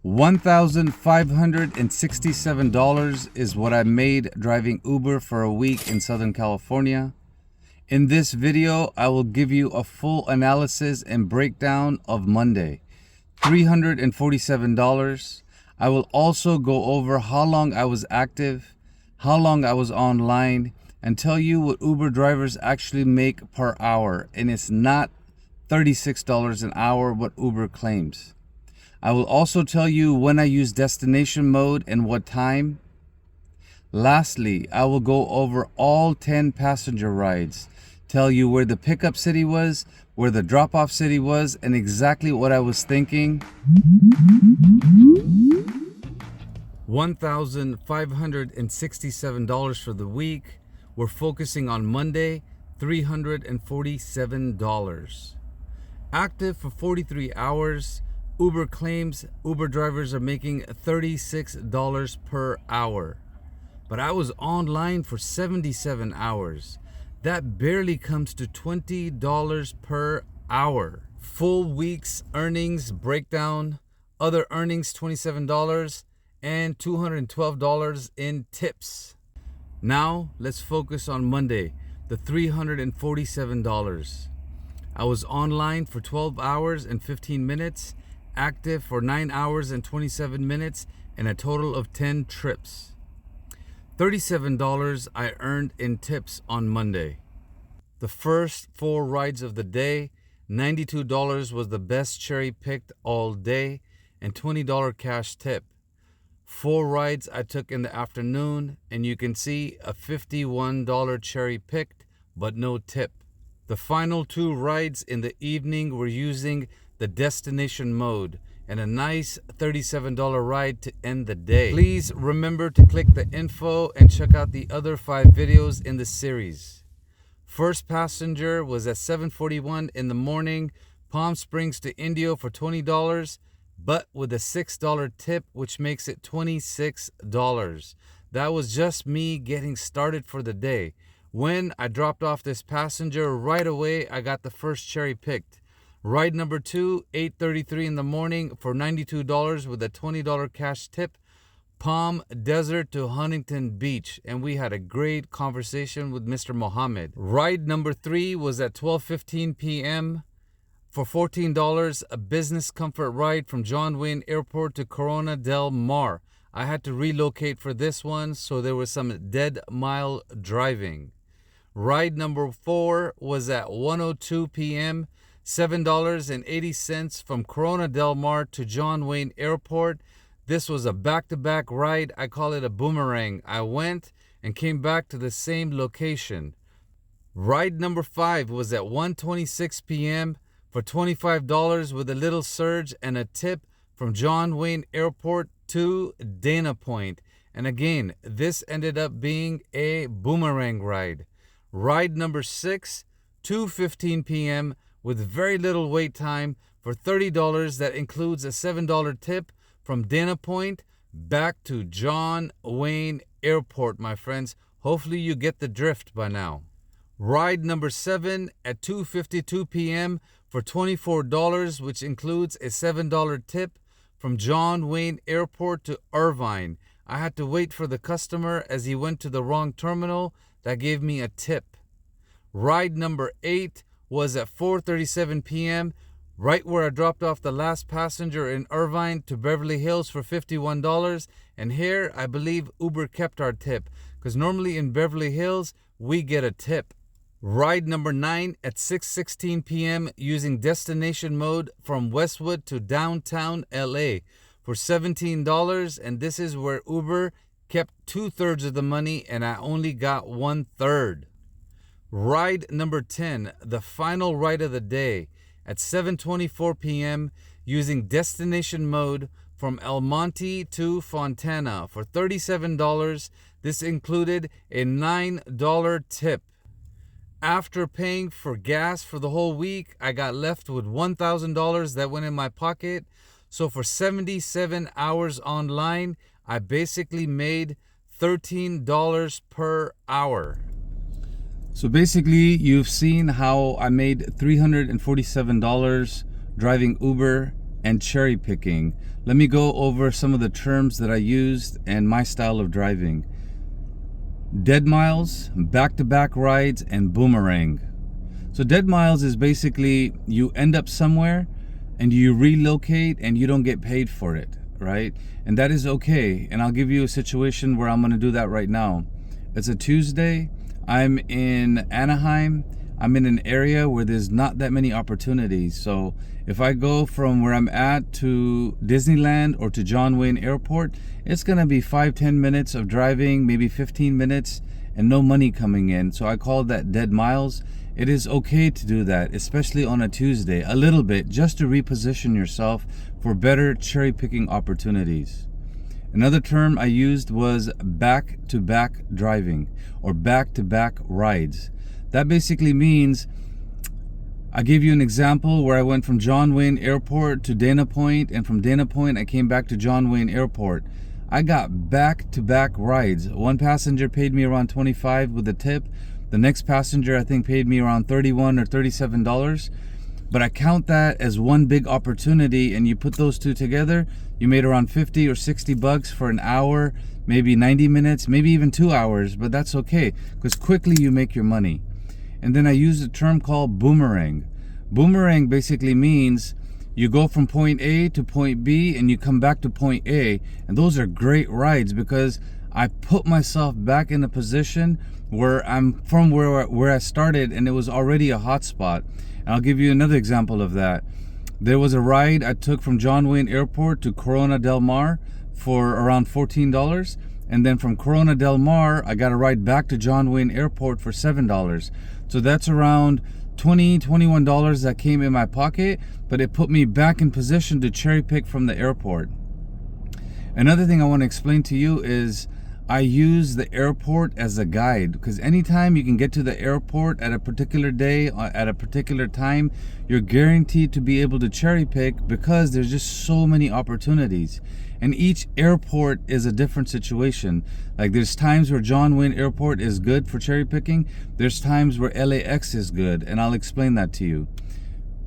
$1,567 is what I made driving Uber for a week in Southern California. In this video, I will give you a full analysis and breakdown of Monday. $347. I will also go over how long I was active, how long I was online, and tell you what Uber drivers actually make per hour. And it's not $36 an hour what Uber claims. I will also tell you when I use destination mode and what time. Lastly, I will go over all 10 passenger rides, tell you where the pickup city was, where the drop-off city was, and exactly what I was thinking. $1,567 for the week. We're focusing on Monday, $347. Active for 43 hours. Uber claims Uber drivers are making $36 per hour. But I was online for 77 hours. That barely comes to $20 per hour. Full week's earnings breakdown. Other earnings $27 and $212 in tips. Now let's focus on Monday, the $347. I was online for 12 hours and 15 minutes, active for 9 hours and 27 minutes, and a total of 10 trips. $37 I earned in tips on Monday. The first 4 rides of the day, $92 was the best cherry picked all day, and $20 cash tip. 4 rides I took in the afternoon, and you can see a $51 cherry picked, but no tip. The final 2 rides in the evening were using the destination mode, and a nice $37 ride to end the day. Please remember to click the info and check out the other 5 videos in the series. First passenger was at 7:41 in the morning, Palm Springs to Indio for $20, but with a $6 tip, which makes it $26. That was just me getting started for the day. When I dropped off this passenger, right away I got the first cherry picked. Ride number 2, 8:33 in the morning for $92 with a $20 cash tip, Palm Desert to Huntington Beach, and we had a great conversation with Mr. Mohammed. Ride number 3 was at 12:15 p.m. for $14, a business comfort ride from John Wayne Airport to Corona Del Mar. I had to relocate for this one, so there was some dead mile driving. Ride number 4 was at 1:02 p.m., $7.80 from Corona Del Mar to John Wayne Airport. This was a back-to-back ride. I call it a boomerang. I went and came back to the same location. Ride number 5 was at 1:26 p.m. for $25 with a little surge and a tip from John Wayne Airport to Dana Point. And again, this ended up being a boomerang ride. Ride number 6, 2:15 p.m. with very little wait time for $30. That includes a $7 tip from Dana Point back to John Wayne Airport, my friends. Hopefully you get the drift by now. Ride number 7 at 2:52 p.m. for $24, which includes a $7 tip from John Wayne Airport to Irvine. I had to wait for the customer as he went to the wrong terminal. That gave me a tip. Ride number 8 was at 4:37 p.m., right where I dropped off the last passenger in Irvine to Beverly Hills for $51. And here, I believe Uber kept our tip, because normally in Beverly Hills, we get a tip. Ride number 9 at 6:16 p.m. using destination mode from Westwood to downtown LA for $17. And this is where Uber kept 2/3 of the money and I only got 1/3. Ride number 10, the final ride of the day, at 7:24 p.m. using destination mode from El Monte to Fontana for $37. This included a $9 tip. After paying for gas for the whole week, I got left with $1,000 that went in my pocket. So for 77 hours online, I basically made $13 per hour. So basically, you've seen how I made $347 driving Uber and cherry picking. Let me go over some of the terms that I used and my style of driving. Dead miles, back-to-back rides, and boomerang. So dead miles is basically you end up somewhere and you relocate and you don't get paid for it, right? And that is okay. And I'll give you a situation where I'm going to do that right now. It's a Tuesday. I'm in Anaheim. I'm in an area where there's not that many opportunities. So if I go from where I'm at to Disneyland or to John Wayne Airport, it's going to be 5-10 minutes of driving, maybe 15 minutes, and no money coming in. So I call that dead miles. It is okay to do that, especially on a Tuesday, a little bit, just to reposition yourself for better cherry picking opportunities. Another term I used was back-to-back driving or back-to-back rides. That basically means, I gave you an example where I went from John Wayne Airport to Dana Point, and from Dana Point I came back to John Wayne Airport. I got back-to-back rides. One passenger paid me around $25 with a tip. The next passenger I think paid me around $31 or $37. But I count that as one big opportunity, and you put those two together, you made around 50 or 60 bucks for an hour, maybe 90 minutes, maybe even 2 hours, but that's okay because quickly you make your money. And then I use a term called boomerang. Boomerang basically means you go from point A to point B and you come back to point A. And those are great rides because I put myself back in a position where I'm from where I started, and it was already a hot spot. And I'll give you another example of that. There was a ride I took from John Wayne Airport to Corona Del Mar for around $14. And then from Corona Del Mar, I got a ride back to John Wayne Airport for $7. So that's around $20, $21 that came in my pocket, but it put me back in position to cherry pick from the airport. Another thing I want to explain to you is I use the airport as a guide, because anytime you can get to the airport at a particular day, at a particular time, you're guaranteed to be able to cherry pick because there's just so many opportunities. And each airport is a different situation. Like there's times where John Wayne Airport is good for cherry picking. There's times where LAX is good, and I'll explain that to you.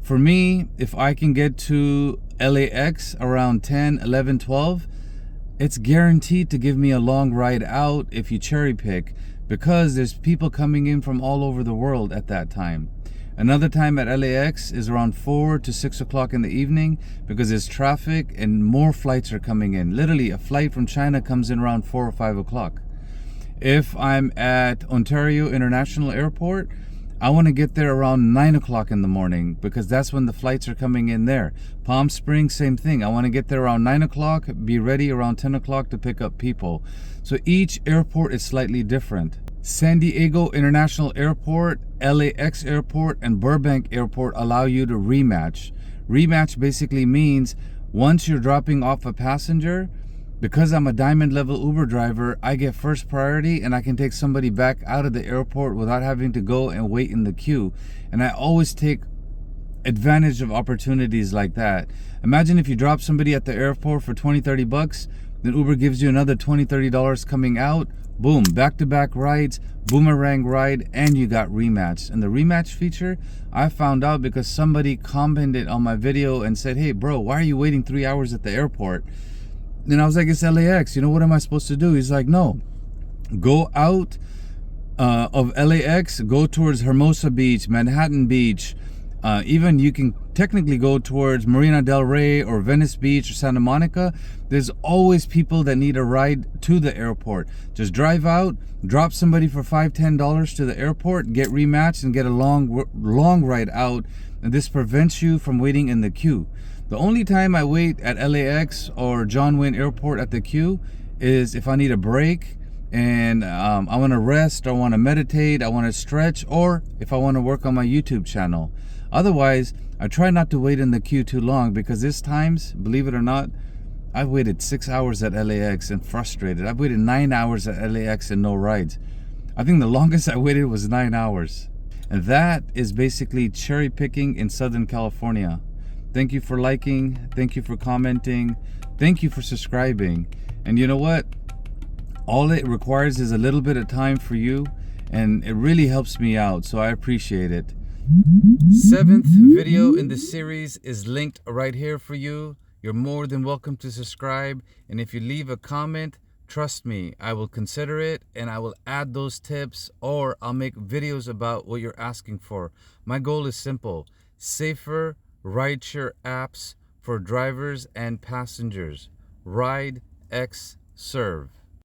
For me, if I can get to LAX around 10, 11, 12, it's guaranteed to give me a long ride out if you cherry pick, because there's people coming in from all over the world at that time. Another time at LAX is around 4 to 6 o'clock in the evening because there's traffic and more flights are coming in. Literally, a flight from China comes in around 4 or 5 o'clock. If I'm at Ontario International Airport, I want to get there around 9 o'clock in the morning because that's when the flights are coming in there. Palm Springs, same thing. I want to get there around 9 o'clock, be ready around 10 o'clock to pick up people. So each airport is slightly different. San Diego International Airport, LAX Airport, and Burbank Airport allow you to rematch. Rematch basically means once you're dropping off a passenger, because I'm a diamond level Uber driver, I get first priority and I can take somebody back out of the airport without having to go and wait in the queue. And I always take advantage of opportunities like that. Imagine if you drop somebody at the airport for 20, 30 bucks, then Uber gives you another 20, $30 coming out. Boom, back-to-back rides, boomerang ride, and you got rematched. And the rematch feature, I found out because somebody commented on my video and said, hey bro, why are you waiting 3 hours at the airport? And I was like, it's LAX, you know, what am I supposed to do? He's like, no, go out of LAX, go towards Hermosa Beach, Manhattan Beach, even you can technically go towards Marina Del Rey or Venice Beach or Santa Monica. There's always people that need a ride to the airport. Just drive out, drop somebody for $5, $10 to the airport, get rematched and get a long ride out. And this prevents you from waiting in the queue. The only time I wait at LAX or John Wayne Airport at the queue is if I need a break and I want to rest, or I want to meditate, I want to stretch, or if I want to work on my YouTube channel. Otherwise, I try not to wait in the queue too long, because there's times, believe it or not, I've waited 6 hours at LAX and frustrated. I've waited 9 hours at LAX and no rides. I think the longest I waited was 9 hours. And that is basically cherry picking in Southern California. Thank you for liking. Thank you for commenting. Thank you for subscribing. And you know what? All it requires is a little bit of time for you, and it really helps me out. So I appreciate it. Seventh video in the series is linked right here for you. You're more than welcome to subscribe. And if you leave a comment, trust me, I will consider it and I will add those tips, or I'll make videos about what you're asking for. My goal is simple: safer rideshare apps for drivers and passengers. Ride X Serve.